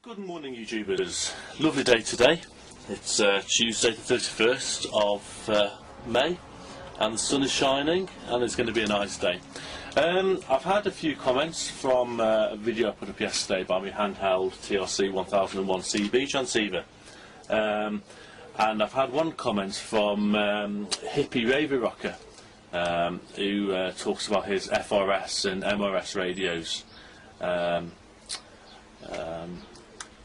Good morning, YouTubers. Lovely day today. It's Tuesday the 31st of May and the sun is shining and it's going to be a nice day. I've had a few comments from a video I put up yesterday by my handheld TRC 1001 CB transceiver, and I've had one comment from Hippie Raver Rocker who talks about his FRS and MRS radios,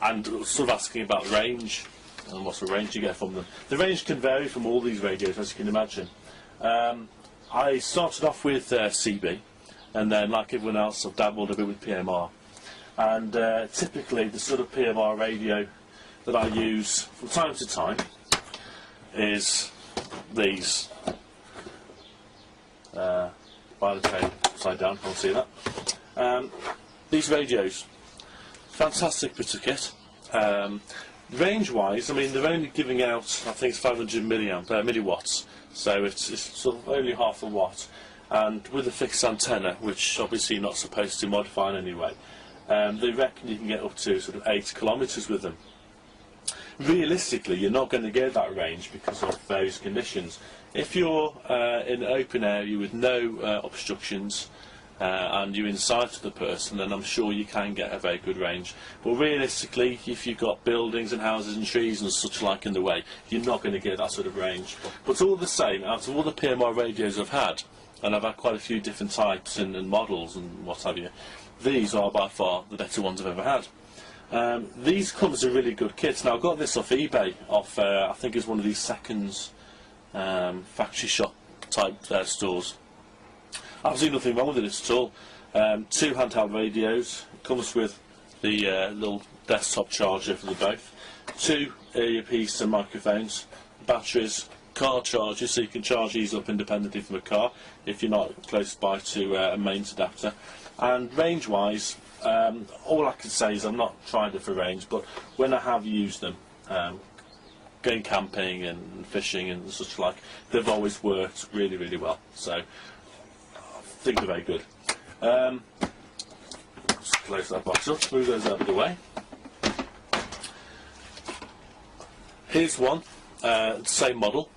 and sort of asking about range and what sort of range you get from them. The range can vary from all these radios, as you can imagine. I started off with CB, and then, like everyone else, I've dabbled a bit with PMR. And typically, the sort of PMR radio that I use from time to time is these. By the table, upside down, can't see that. These radios. Fantastic bit of kit. Range-wise, I mean, they're only giving out, I think it's 500 milliwatts, so it's sort of only half a watt. And with a fixed antenna, which obviously you're not supposed to modify in any way, they reckon you can get up to sort of 8 kilometres with them. Realistically, you're not going to get that range because of various conditions. If you're in an open area with no obstructions, and you're inside of the person, then I'm sure you can get a very good range. But realistically, if you've got buildings and houses and trees and such like in the way, you're not going to get that sort of range. But all the same, out of all the PMR radios I've had, and I've had quite a few different types and models and what have you, these are by far the better ones I've ever had. These come as a really good kit. Now, I got this off eBay, off I think it's one of these seconds factory shop type stores. Absolutely nothing wrong with it at all. 2 handheld radios. It comes with the little desktop charger for the both. 2 earpiece and microphones. Batteries, car chargers, so you can charge these up independently from a car if you're not close by to a mains adapter. And range-wise, all I can say is I'm not trying it for range, but when I have used them, going camping and fishing and such like, they've always worked really, really well. So I think they're very good. Just close that box up, move those out of the way. Here's one, same model.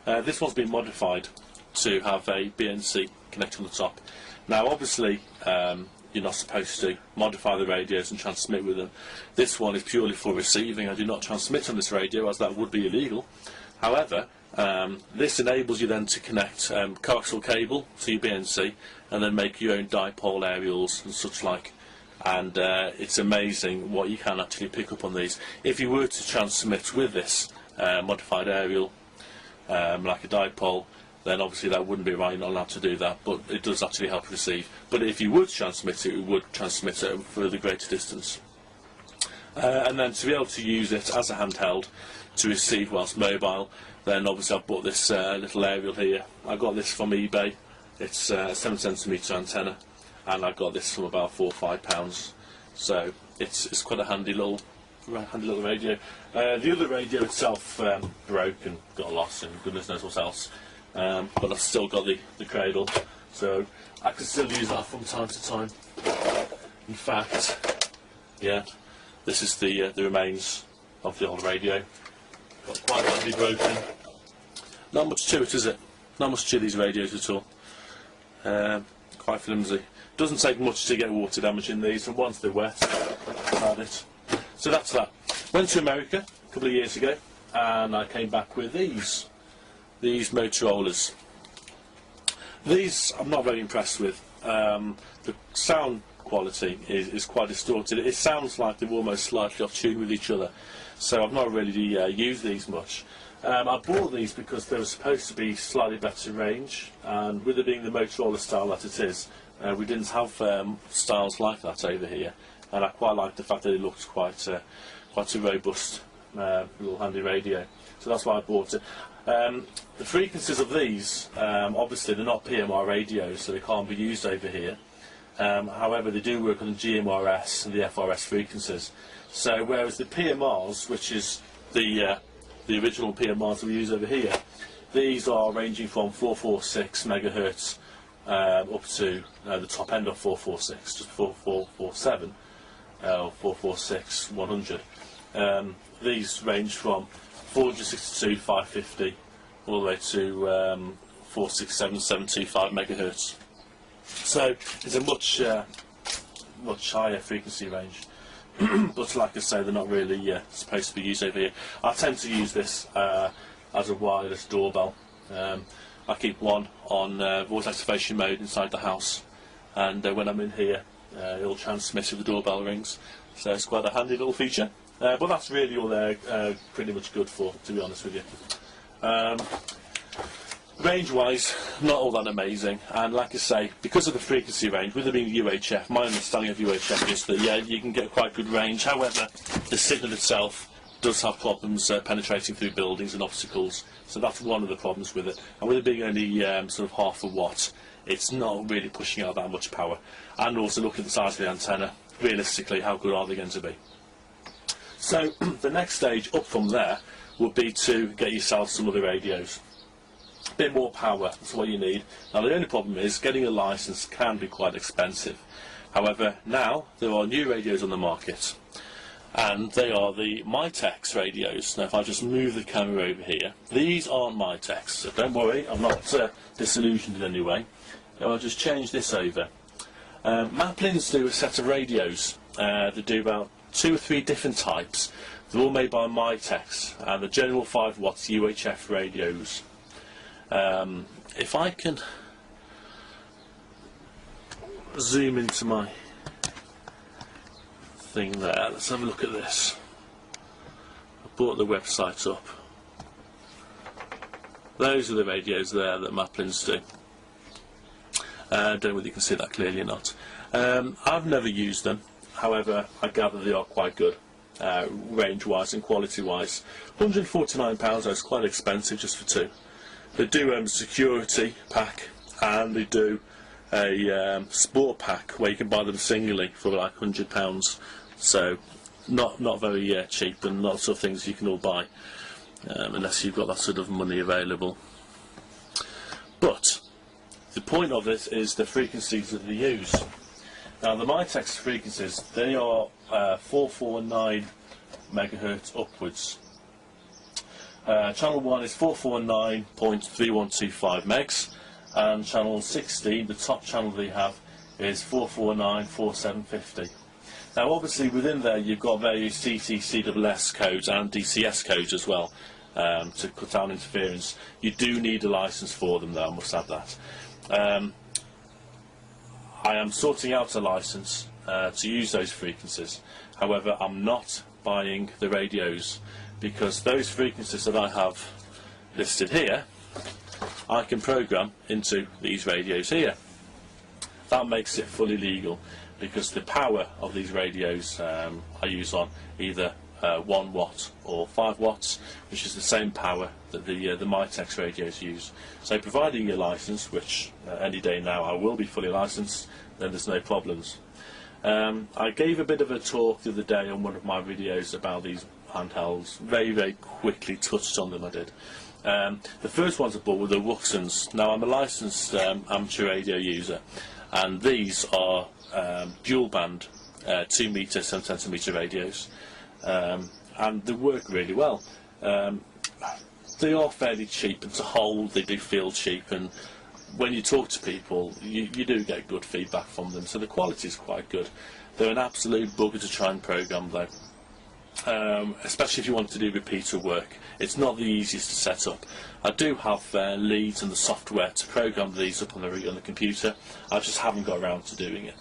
This one's been modified to have a BNC connector on the top. Now obviously you're not supposed to modify the radios and transmit with them. This one is purely for receiving. I do not transmit on this radio, as that would be illegal. However, this enables you then to connect coaxial cable to your BNC and then make your own dipole aerials and such like. And it's amazing what you can actually pick up on these. If you were to transmit with this modified aerial, like a dipole, then obviously that wouldn't be right, you're not allowed to do that, but it does actually help receive. But if you would transmit it, it would transmit it for the greater distance. And then to be able to use it as a handheld to receive whilst mobile, then obviously I've bought this little aerial here. I got this from eBay. It's a 7cm antenna, and I got this from about £4 or £5. So it's quite a handy little radio. The other radio itself broke and got lost, and goodness knows what else. But I've still got the cradle, so I can still use that from time to time. In fact, yeah, this is the remains of the old radio. Got quite badly broken. Not much to it, is it? Not much to these radios at all. Quite flimsy. Doesn't take much to get water damage in these, and once they're wet, I've had it. So that's that. Went to America a couple of years ago, and I came back with these Motorola's. These I'm not very impressed with. The sound quality is quite distorted. It sounds like they're almost slightly off tune with each other, so I've not really used these much. I bought these because they were supposed to be slightly better range, and with it being the Motorola style that it is, we didn't have styles like that over here, and I quite liked the fact that it looked quite a robust little handy radio, so that's why I bought it. The frequencies of these, obviously they're not PMR radios, so they can't be used over here. However, they do work on the GMRS and the FRS frequencies. So whereas the PMRs, which is the original PMRs that we use over here, these are ranging from 446 megahertz up to the top end of 446, just 4447. 446, 100. These range from 462, 550 all the way to 467, 725 megahertz. So it's a much higher frequency range. But like I say, they're not really supposed to be used over here. I tend to use this as a wireless doorbell. I keep one on voice activation mode inside the house, and when I'm in here it'll transmit if the doorbell rings, so it's quite a handy little feature. But that's really all they're pretty much good for, to be honest with you. Range wise, not all that amazing, and like I say, because of the frequency range, with it being UHF, my understanding of UHF is that you can get quite good range. However, the signal itself does have problems penetrating through buildings and obstacles, so that's one of the problems with it. And with it being only sort of half a watt, it's not really pushing out that much power. And also, look at the size of the antenna. Realistically, how good are they going to be? So the next stage up from there would be to get yourself some other radios. A bit more power, that's what you need. Now the only problem is getting a license can be quite expensive. However, now there are new radios on the market, and they are the Mytex radios. Now if I just move the camera over here, these aren't Mytex, so don't worry, I'm not disillusioned in any way. Now I'll just change this over. Maplins do a set of radios. They do about 2 or 3 different types. They're all made by Mytex, and the general 5 watts UHF radios. If I can zoom into my thing there, let's have a look at this. I brought the website up. Those are the radios there that Maplins do. Don't know whether you can see that clearly or not. I've never used them, however I gather they are quite good, range wise and quality wise. £149 is quite expensive just for 2. They do a security pack, and they do a sport pack where you can buy them singly for like £100. So not very cheap, and not sort of things you can all buy unless you've got that sort of money available. But the point of it is the frequencies that they use. Now the Mytex frequencies, they are 449 megahertz upwards. Channel 1 is 449.3125 megs, and channel 16, the top channel they have, is 449.4750. Now obviously within there you've got various CT, CWS codes and DCS codes as well, to cut down interference. You do need a license for them though, I must add that. I am sorting out a license to use those frequencies. However, I'm not buying the radios, because those frequencies that I have listed here, I can program into these radios here. That makes it fully legal, because the power of these radios I use on either 1 watt or 5 watts, which is the same power that the Mytex radios use. So providing a license, which any day now I will be fully licensed, then there's no problems. I gave a bit of a talk the other day on one of my videos about these handhelds. Very quickly touched on them, I did. The first ones I bought were the Wuxens. Now I'm a licensed amateur radio user, and these are dual band 2 metre, 7 centimetre radios, and they work really well. They are fairly cheap, and to hold they do feel cheap, and when you talk to people you do get good feedback from them, so the quality is quite good. They're an absolute bugger to try and program though. Especially if you want to do repeater work. It's not the easiest to set up. I do have leads and the software to program these up on the computer. I just haven't got around to doing it.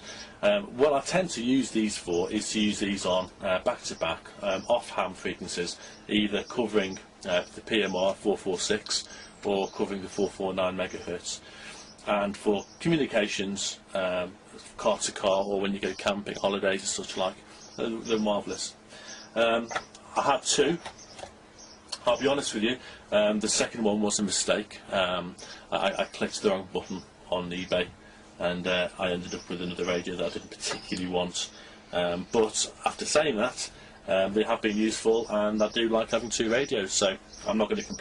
What I tend to use these for is to use these on back-to-back off-ham frequencies, either covering the PMR 446 or covering the 449 megahertz. And for communications, car to car, or when you go camping, holidays and such like, they're marvellous. I had 2. I'll be honest with you, the second one was a mistake. I clicked the wrong button on eBay, and I ended up with another radio that I didn't particularly want. But after saying that, they have been useful, and I do like having 2 radios, so I'm not going to complain.